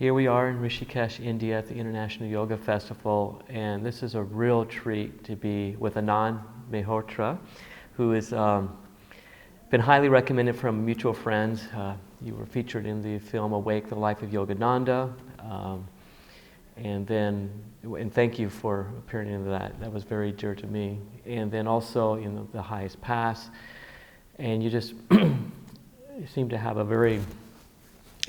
Here we are in Rishikesh, India at the International Yoga Festival, and this is a real treat to be with Anand Mehrotra, who has been highly recommended from mutual friends. You were featured in the film Awake, the Life of Yogananda, and thank you for appearing in that. That was very dear to me. And then also in The Highest Pass, and you just you seem to have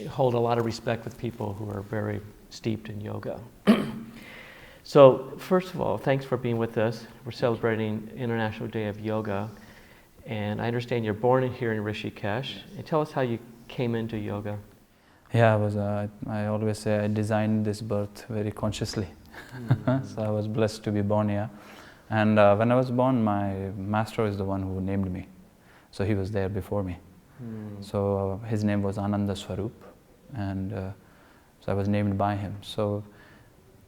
hold a lot of respect with people who are very steeped in yoga. So first of all, thanks for being with us. We're celebrating International Day of Yoga, and I understand you're born here in Rishikesh. And tell us how you came into yoga. Yeah, I always say I designed this birth very consciously. So I was blessed to be born here. And when I was born, my master is the one who named me. So he was there before me. So his name was Ananda Swaroop, and so I was named by him. So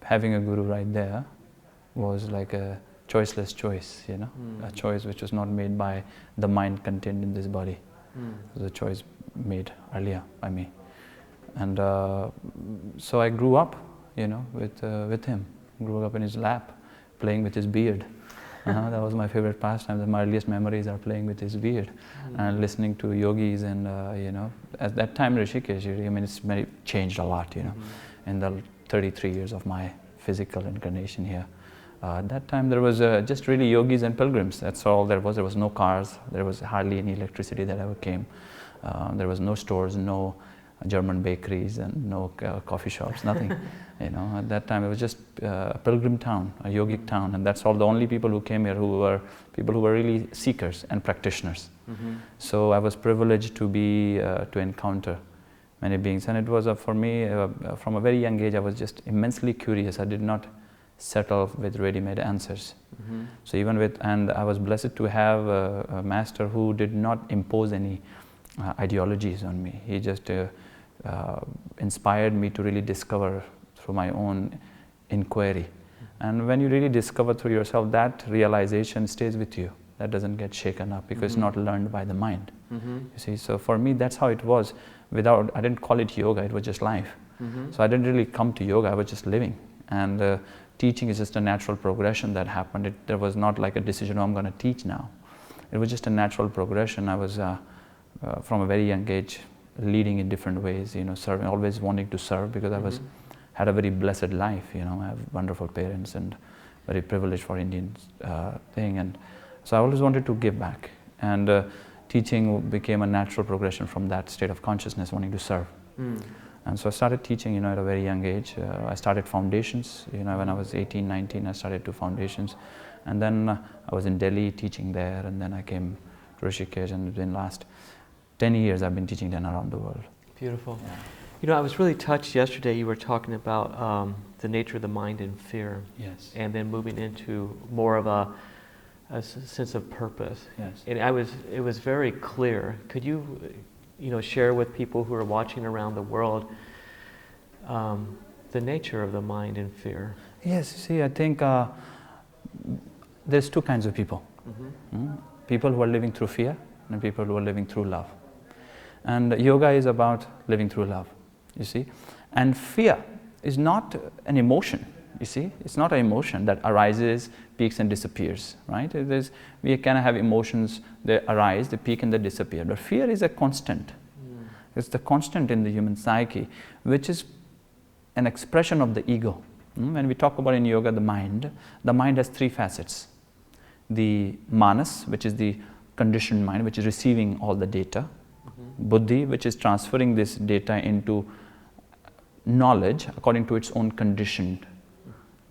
having a guru right there was like a choiceless choice, you know, a choice which was not made by the mind contained in this body. It was a choice made earlier by me. And so I grew up, you know, with him. Grew up in his lap, playing with his beard. That was my favorite pastime. My earliest memories are playing with his beard and listening to yogis. And you know, at that time, Rishikesh, I mean, it's changed a lot, you know, in the 33 years of my physical incarnation here. At that time, there was just really yogis and pilgrims. That's all there was. There was no cars. There was hardly any electricity that ever came. There was no stores, no German bakeries, and no coffee shops, nothing. You know, at that time it was just a pilgrim town, a yogic town, and that's all. The only people who came here who were people who were really seekers and practitioners. So I was privileged to be to encounter many beings, and it was for me from a very young age. I was just immensely curious. I did not settle with ready-made answers. So and I was blessed to have a master who did not impose any ideologies on me. He just inspired me to really discover through my own inquiry. And when you really discover through yourself, that realization stays with you. That doesn't get shaken up because it's not learned by the mind. You see, so for me, that's how it was. I didn't call it yoga, it was just life. So I didn't really come to yoga, I was just living. And teaching is just a natural progression that happened. There was not like a decision, oh, I'm going to teach now. It was just a natural progression. I was from a very young age leading in different ways, you know, serving, always wanting to serve because I had a very blessed life, you know. I have wonderful parents and very privileged for Indian thing, and so I always wanted to give back, and teaching became a natural progression from that state of consciousness, wanting to serve. And so I started teaching, you know, at a very young age. I started foundations, you know, when I was 18, 19, I started 2 foundations, and then I was in Delhi teaching there, and then I came to Rishikesh, and in last 10 years I've been teaching then around the world. Beautiful. Yeah. You know, I was really touched yesterday. You were talking about the nature of the mind and fear. Yes. And then moving into more of a sense of purpose. Yes. And it was very clear. Could you, you know, share with people who are watching around the world the nature of the mind and fear? Yes. See, I think there's 2 kinds of people. People who are living through fear and people who are living through love. And yoga is about living through love, you see. And fear is not an emotion, you see. It's not an emotion that arises, peaks and disappears, right? We can have emotions, they arise, they peak and they disappear. But fear is a constant. It's the constant in the human psyche, which is an expression of the ego. When we talk about in yoga the mind has 3 facets. The manas, which is the conditioned mind, which is receiving all the data. Buddhi, which is transferring this data into knowledge according to its own conditioned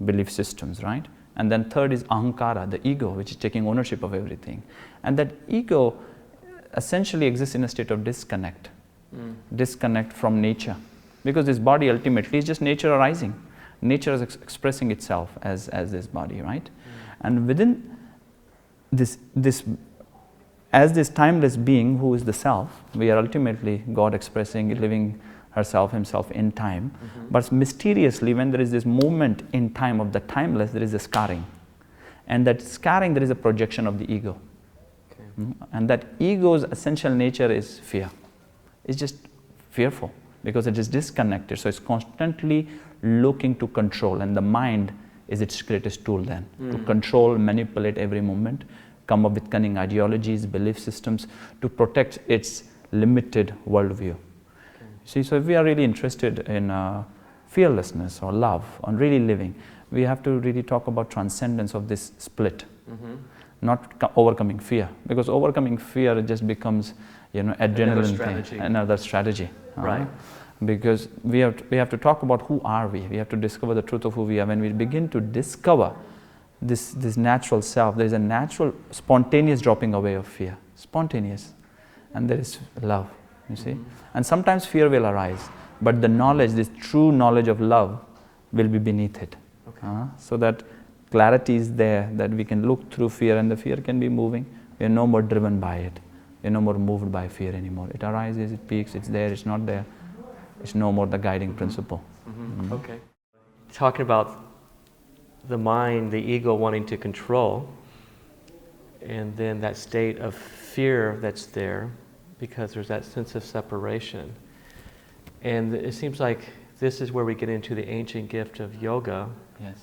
belief systems, right? And then third is ahankara, the ego, which is taking ownership of everything. And that ego essentially exists in a state of disconnect. Disconnect from nature. Because this body ultimately is just nature arising. Nature is expressing itself as this body, right? And within this as this timeless being who is the self, we are ultimately God expressing, living herself, himself in time. But mysteriously, when there is this movement in time of the timeless, there is a scarring. And that scarring, there is a projection of the ego. And that ego's essential nature is fear. It's just fearful. because it is disconnected. So it's constantly looking to control, and the mind is its greatest tool then, to control, manipulate every moment, come up with cunning ideologies, belief systems to protect its limited worldview. See, so if we are really interested in fearlessness or love, on really living, we have to really talk about transcendence of this split, not overcoming fear, because overcoming fear just becomes, adrenaline thing, another strategy. Right. Because we have to talk about who are we. We have to discover the truth of who we are. When we begin to discover this natural self, there is a natural, spontaneous dropping away of fear, spontaneous, and there is love. You see, and sometimes fear will arise, but the knowledge, this true knowledge of love, will be beneath it. So that clarity is there, that we can look through fear, and the fear can be moving. We are no more driven by it. We are no more moved by fear anymore. It arises, it peaks, it's there, it's not there. It's no more the guiding principle. Okay. Talking about the mind, the ego wanting to control, and then that state of fear that's there because there's that sense of separation. And it seems like this is where we get into the ancient gift of yoga. Yes.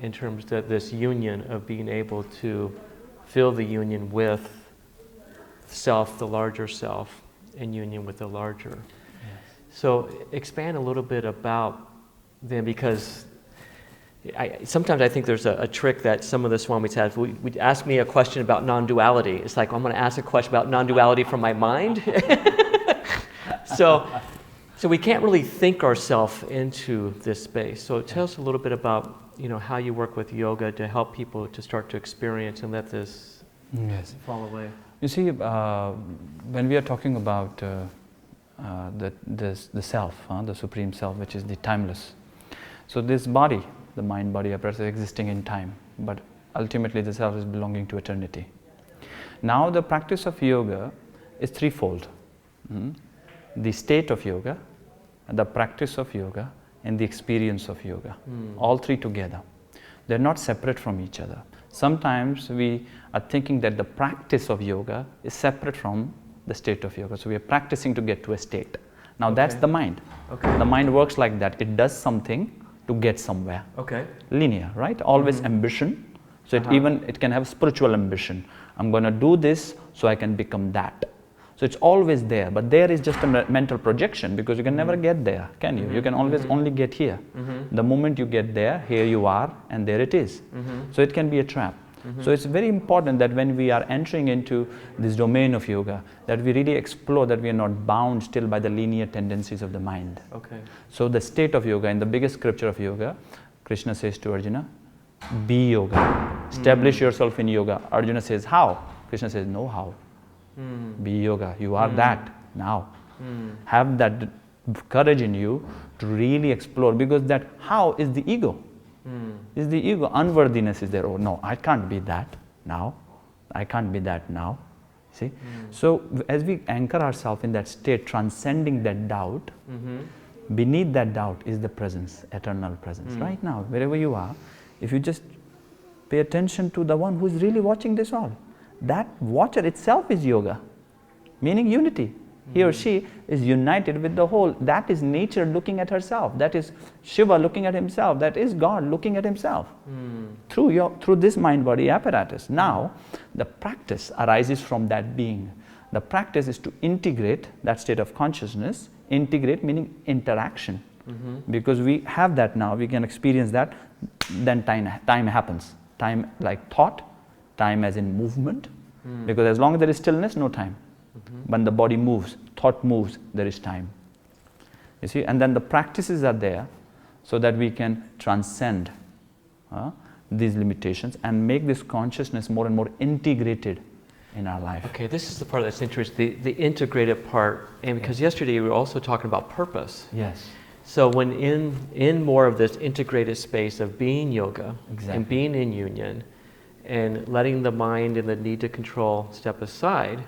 In terms of this union of being able to feel the union with self, the larger self, in union with the larger. So expand a little bit about them, because sometimes I think there's a trick that some of the swamis have. Would ask me a question about non-duality. It's like, I'm going to ask a question about non-duality from my mind. So we can't really think ourselves into this space. So tell us a little bit about how you work with yoga to help people to start to experience and let this fall away. You see, when we are talking about the self, the supreme self, which is the timeless. So this body, the mind-body apparatus, is existing in time, but ultimately the self is belonging to eternity. Now the practice of yoga is threefold. The state of yoga, the practice of yoga, and the experience of yoga. All three together. They're not separate from each other. Sometimes we are thinking that the practice of yoga is separate from the state of yoga. So we are practicing to get to a state. Now that's the mind. The mind works like that. It does something to get somewhere. Linear, right? Always ambition. So it can have spiritual ambition. I'm going to do this so I can become that. So it's always there, but there is just a mental projection, because you can never get there, can you? You can always only get here. The moment you get there, here you are, and there it is. So it can be a trap. So it's very important that when we are entering into this domain of yoga, that we really explore that we are not bound still by the linear tendencies of the mind. So the state of yoga, in the biggest scripture of yoga, Krishna says to Arjuna, be yoga. Establish yourself in yoga. Arjuna says, how? Krishna says, no how. Be yoga. You are that now. Have that courage in you to really explore, because that how is the ego. Is the ego. Unworthiness is there. Oh no, I can't be that now. I can't be that now. See? So as we anchor ourselves in that state, transcending that doubt, beneath that doubt is the presence, eternal presence. Right now, wherever you are, if you just pay attention to the one who is really watching this all, that watcher itself is yoga, meaning unity. He or she is united with the whole. That is nature looking at herself. That is Shiva looking at himself. That is God looking at himself through this mind-body apparatus. Now, the practice arises from that being. The practice is to integrate that state of consciousness. Integrate meaning interaction. Because we have that now, we can experience that. Then time happens. Time like thought. Time as in movement, because as long as there is stillness, no time. When the body moves, thought moves, there is time. You see, and then the practices are there so that we can transcend these limitations and make this consciousness more and more integrated in our life. Okay, this is the part that's interesting, the integrated part. And because yesterday we were also talking about purpose. Yes. So when in more of this integrated space of being yoga and being in union, and letting the mind and the need to control step aside,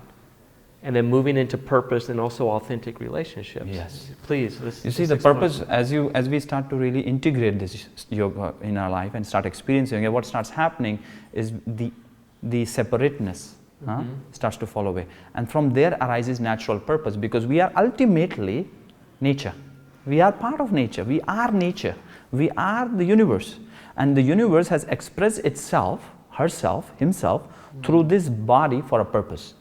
and then moving into purpose and also authentic relationships. Yes. Please. You see, the purpose, as we start to really integrate this yoga in our life and start experiencing it, what starts happening is the separateness starts to fall away. And from there arises natural purpose, because we are ultimately nature. We are part of nature. We are nature. We are the universe. And the universe has expressed itself, herself, himself, through this body for a purpose.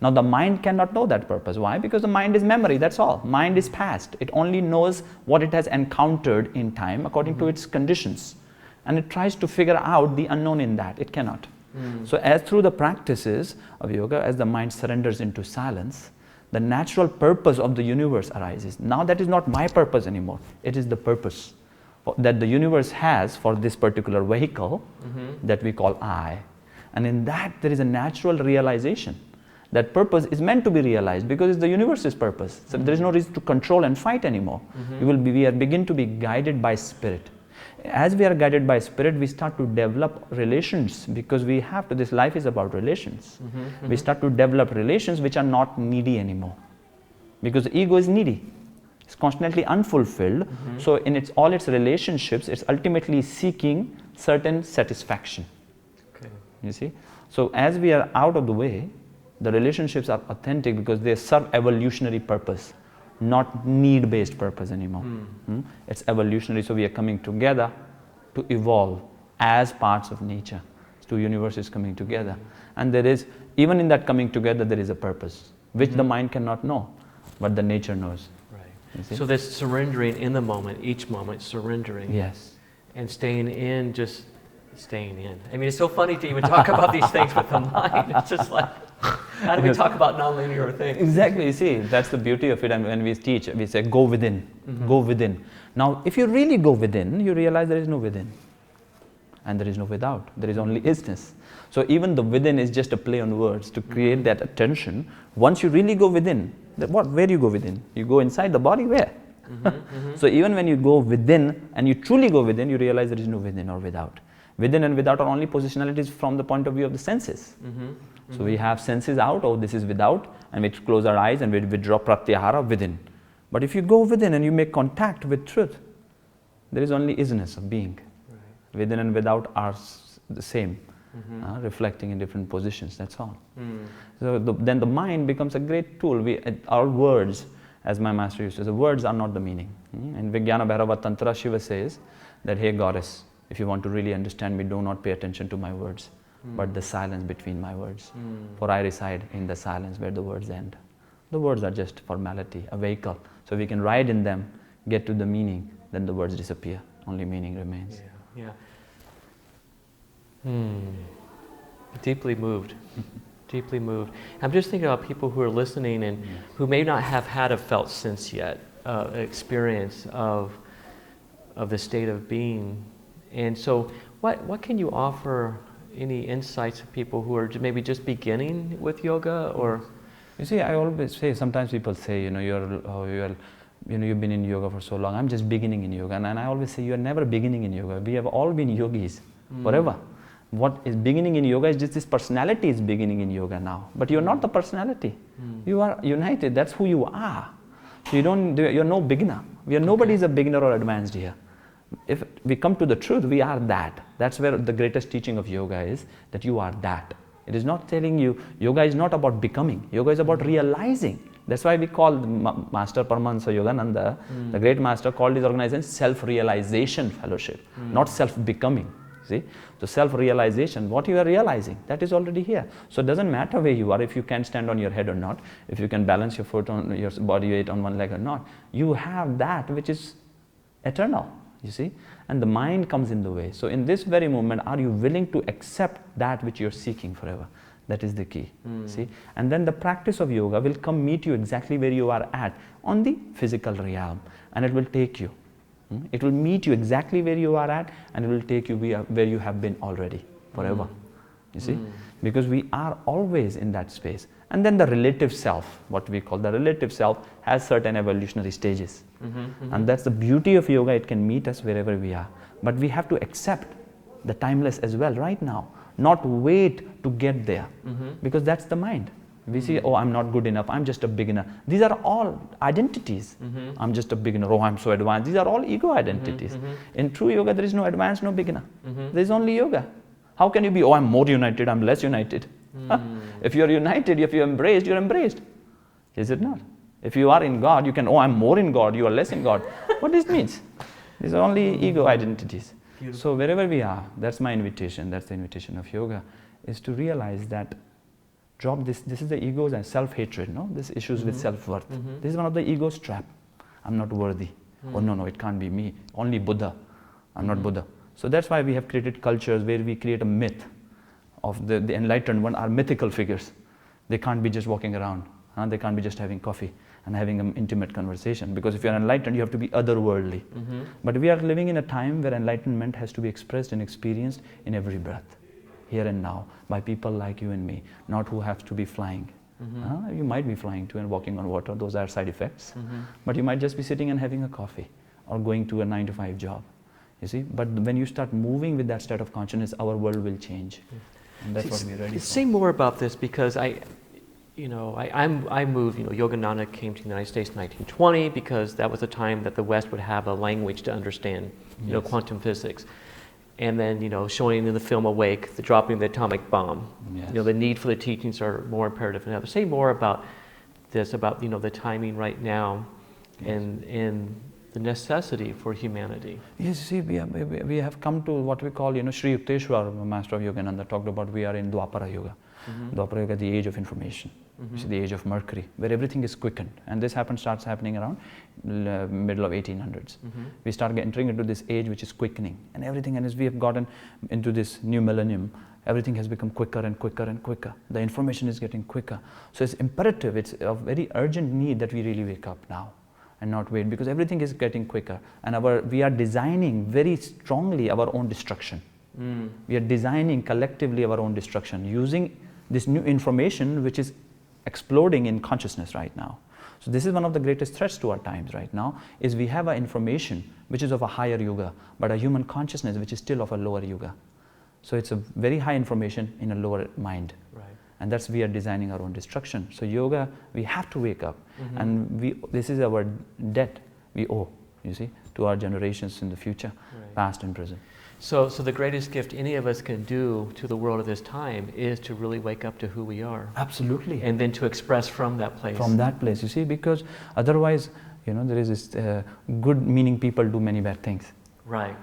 Now the mind cannot know that purpose. Why? Because the mind is memory, that's all. Mind is past. It only knows what it has encountered in time according to its conditions. And it tries to figure out the unknown in that. It cannot. So as through the practices of yoga, as the mind surrenders into silence, the natural purpose of the universe arises. Now that is not my purpose anymore. It is the purpose that the universe has for this particular vehicle that we call I. And in that there is a natural realization. That purpose is meant to be realized because it's the universe's purpose. So there is no reason to control and fight anymore. We are begin to be guided by spirit. As we are guided by spirit, we start to develop relations because we have to. This life is about relations. We start to develop relations which are not needy anymore. Because the ego is needy. It's constantly unfulfilled. So in all its relationships, it's ultimately seeking certain satisfaction. Okay. You see? So as we are out of the way, the relationships are authentic because they serve evolutionary purpose, not need-based purpose anymore. It's evolutionary, so we are coming together to evolve as parts of nature. Two universes coming together. And there is, even in that coming together, there is a purpose, which the mind cannot know, but the nature knows. Right. So this surrendering in the moment, each moment, surrendering. Yes. And staying in, just staying in. I mean, it's so funny to even talk about these things with the mind. It's just like, how do we talk about non-linear things? Exactly, you see, that's the beauty of it. And when we teach, we say, go within, go within. Now, if you really go within, you realize there is no within. And there is no without. There is only isness. So even the within is just a play on words to create that attention. Once you really go within, where do you go within? You go inside the body, where? So even when you go within, and you truly go within, you realize there is no within or without. Within and without are only positionalities from the point of view of the senses. So we have senses out, oh this is without, and we close our eyes and we withdraw pratyahara within. But if you go within and you make contact with truth, there is only isness of being. Right. Within and without are the same, reflecting in different positions, that's all. So then the mind becomes a great tool. Our words, as my master used to say, words are not the meaning. In Vijnana Bhairava Tantra, Shiva says that, hey goddess, if you want to really understand me, do not pay attention to my words, but the silence between my words. For I reside in the silence where the words end. The words are just formality, a vehicle. So we can ride in them, get to the meaning, then the words disappear. Only meaning remains. Yeah. Deeply moved. Deeply moved. I'm just thinking about people who are listening and who may not have had a felt sense yet, experience of the state of being. And so what can you offer, any insights to people who are maybe just beginning with yoga? Or you see, I always say, sometimes people say, you've been in yoga for so long, I'm just beginning in yoga. And I always say, you are never beginning in yoga. We have all been yogis forever. What is beginning in yoga is just this personality is beginning in yoga now. But you're not the personality. You are united. That's who you are. So you're no beginner. Nobody is a beginner or advanced here. If we come to the truth, we are that. That's where the greatest teaching of yoga is, that you are that. It is not telling you, yoga is not about becoming. Yoga is about realizing. That's why we call Master Paramahansa Yogananda, the great master, called his organization Self-Realization Fellowship, not self-becoming. See? So self-realization, what you are realizing, that is already here. So it doesn't matter where you are, if you can stand on your head or not, if you can balance your foot on your body weight on one leg or not. You have that which is eternal. You see, and the mind comes in the way. So in this very moment, are you willing to accept that which you're seeking forever? That is the key. See, and then the practice of yoga will come meet you exactly where you are at on the physical realm, and it will take you. It will meet you exactly where you are at, and it will take you where you have been already forever. You see, because we are always in that space. And then the relative self, what we call the relative self, has certain evolutionary stages. And that's the beauty of yoga. It can meet us wherever we are. But we have to accept the timeless as well right now, not wait to get there, because that's the mind. We see, oh, I'm not good enough, I'm just a beginner. These are all identities. I'm just a beginner, oh, I'm so advanced. These are all ego identities. In true yoga, there is no advanced, no beginner. There is only yoga. How can you be, oh, I'm more united, I'm less united? If you're united, if you're embraced, you're embraced. Is it not? If you are in God, you can, oh, I'm more in God, you are less in God. What this means? These are only ego identities. Beautiful. So wherever we are, that's my invitation, that's the invitation of yoga, is to realize that drop this is the egos and self-hatred, no? This issues with self-worth. This is one of the ego's trap. I'm not worthy. Oh no, it can't be me. Only Buddha. I'm not Buddha. So that's why we have created cultures where we create a myth of the enlightened one are mythical figures. They can't be just walking around. They can't be just having coffee and having an intimate conversation, because if you're enlightened, you have to be otherworldly. But we are living in a time where enlightenment has to be expressed and experienced in every breath, here and now, by people like you and me, not who have to be flying. You might be flying too and walking on water, those are side effects. But you might just be sitting and having a coffee or going to a 9-to-5 job, you see. But when you start moving with that state of consciousness, our world will change. And that's what we're ready for. Say more about this, because I moved, Yogananda came to the United States in 1920 because that was the time that the West would have a language to understand, quantum physics. And then, showing in the film Awake, the dropping of the atomic bomb. Yes. The need for the teachings are more imperative than ever. Say more about this, about, the timing right now and the necessity for humanity. Yes, see, we have come to what we call, Sri Yukteswar, master of Yogananda, talked about we are in Dwapara Yoga. Dwapara Yoga, the age of information, which is the age of Mercury, where everything is quickened. And this starts happening around middle of 1800s. We start entering into this age which is quickening. And everything, and as we have gotten into this new millennium, everything has become quicker and quicker and quicker. The information is getting quicker. So it's imperative, it's a very urgent need that we really wake up now and not wait, because everything is getting quicker. And we are designing very strongly our own destruction. We are designing collectively our own destruction using this new information which is exploding in consciousness right now. So this is one of the greatest threats to our times right now, is we have an information which is of a higher yuga, but a human consciousness which is still of a lower yuga. So it's a very high information in a lower mind. Right. And that's, we are designing our own destruction. So yoga, we have to wake up. And this is our debt we owe, you see, to our generations in the future, past and present. So the greatest gift any of us can do to the world of this time is to really wake up to who we are. Absolutely. And then to express from that place. From that place, you see, because otherwise, there is this good meaning people do many bad things. Right.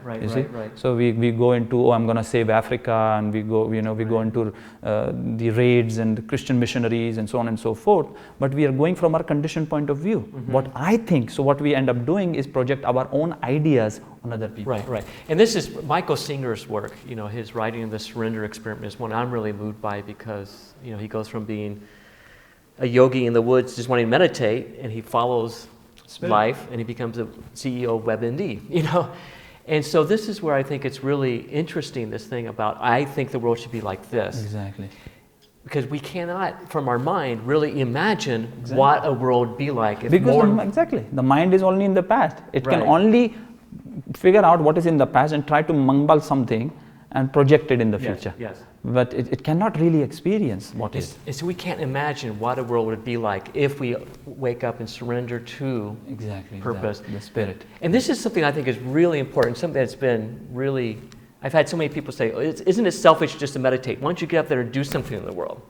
So we go into, I'm going to save Africa, and we go into the raids and the Christian missionaries and so on and so forth. But we are going from our conditioned point of view. What I think, so what we end up doing is project our own ideas on other people. Right. And this is Michael Singer's work. His writing of the Surrender Experiment is one I'm really moved by, because he goes from being a yogi in the woods just wanting to meditate, and he follows life, and he becomes a CEO of WebMD. And so this is where I think it's really interesting, this thing about, I think the world should be like this. Exactly. Because we cannot, from our mind, really imagine what a world would be like. Exactly. The mind is only in the past. It can only figure out what is in the past and try to mumble something and project it in the future. Yes. But it cannot really experience what is. So we can't imagine what a world would be like if we wake up and surrender to purpose. The spirit. And this is something I think is really important, something that's been really, I've had so many people say, isn't it selfish just to meditate? Why don't you get up there and do something in the world?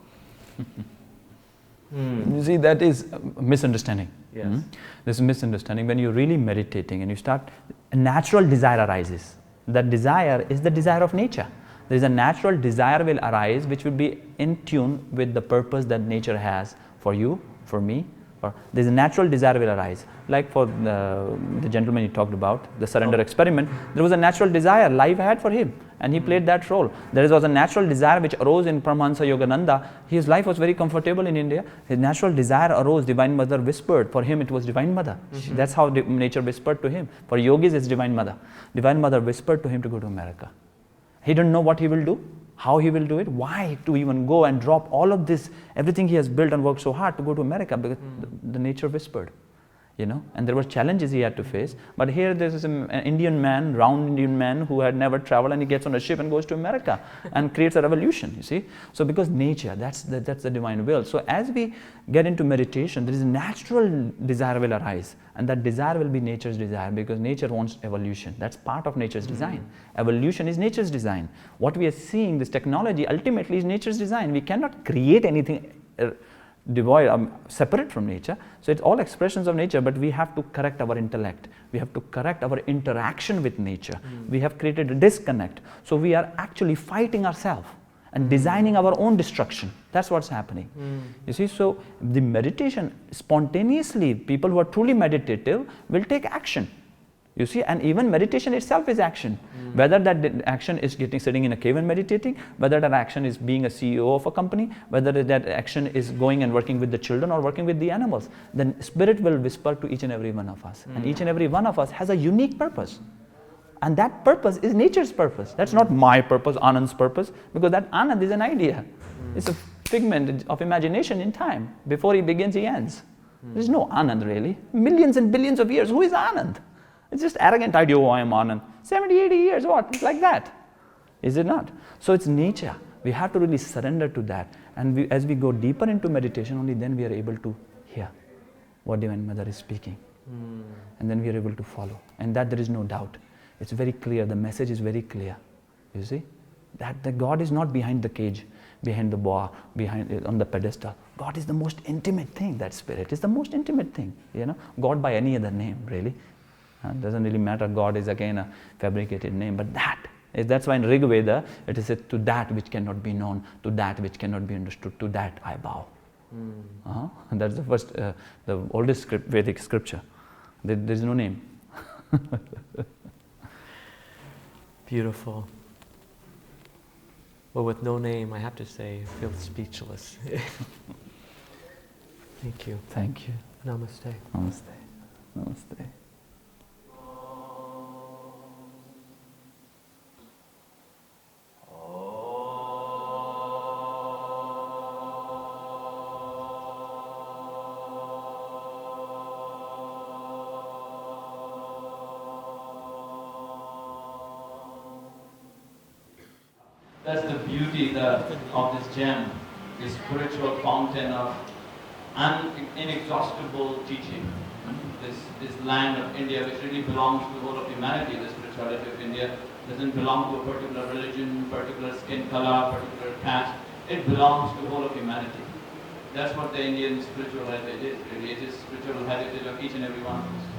You see, that is a misunderstanding. Yes. This is misunderstanding. When you're really meditating and you start, a natural desire arises. That desire is the desire of nature. There is a natural desire will arise which will be in tune with the purpose that nature has for you, for me. There is a natural desire will arise. Like for the gentleman you talked about, the surrender experiment, there was a natural desire life had for him, and he played that role. There was a natural desire which arose in Paramahansa Yogananda. His life was very comfortable in India. His natural desire arose, Divine Mother whispered. For him it was Divine Mother. That's how nature whispered to him. For yogis it's Divine Mother. Divine Mother whispered to him to go to America. He didn't know what he will do, how he will do it, why to even go and drop all of this, everything he has built and worked so hard to go to America, because the nature whispered, and there were challenges he had to face. But here there is an Indian man, round Indian man who had never traveled, and he gets on a ship and goes to America and creates a revolution, you see. So because nature, that's the divine will. So as we get into meditation, there is a natural desire will arise, and that desire will be nature's desire, because nature wants evolution. That's part of nature's design. Evolution is nature's design. What we are seeing, this technology, ultimately is nature's design. We cannot create anything devoid, separate from nature. So it's all expressions of nature, but we have to correct our intellect. We have to correct our interaction with nature. We have created a disconnect. So we are actually fighting ourselves and designing our own destruction. That's what's happening. You see, so the meditation, spontaneously, people who are truly meditative will take action. You see, and even meditation itself is action. Whether that action is sitting in a cave and meditating, whether that action is being a CEO of a company, whether that action is going and working with the children or working with the animals, then spirit will whisper to each and every one of us. And each and every one of us has a unique purpose. And that purpose is nature's purpose. That's not my purpose, Anand's purpose, because that Anand is an idea. It's a figment of imagination in time. Before he begins, he ends. There's no Anand really. Millions and billions of years, who is Anand? It's just arrogant idea, oh, I am Anand. 70, 80 years, what? It's like that. Is it not? So it's nature. We have to really surrender to that. And as we go deeper into meditation, only then we are able to hear what Divine Mother is speaking. And then we are able to follow. And that there is no doubt. It's very clear. The message is very clear. You see? That the God is not behind the cage, behind the boa, on the pedestal. God is the most intimate thing. That spirit is the most intimate thing. You know, God by any other name, really. It doesn't really matter. God is again a fabricated name, but that's why in Rig Veda it is said, to that which cannot be known, to that which cannot be understood, to that I bow. And that's the first, the oldest Vedic scripture. There is no name. Beautiful. Well, with no name, I have to say, I feel speechless. Thank you. Thank you. Namaste. Namaste. Namaste. That's the beauty of this gem, this spiritual fountain of inexhaustible teaching. This land of India, which really belongs to the whole of humanity, the spirituality of India, doesn't belong to a particular religion, particular skin color, particular caste. It belongs to the whole of humanity. That's what the Indian spiritual heritage is, really. It is spiritual heritage of each and every one of us.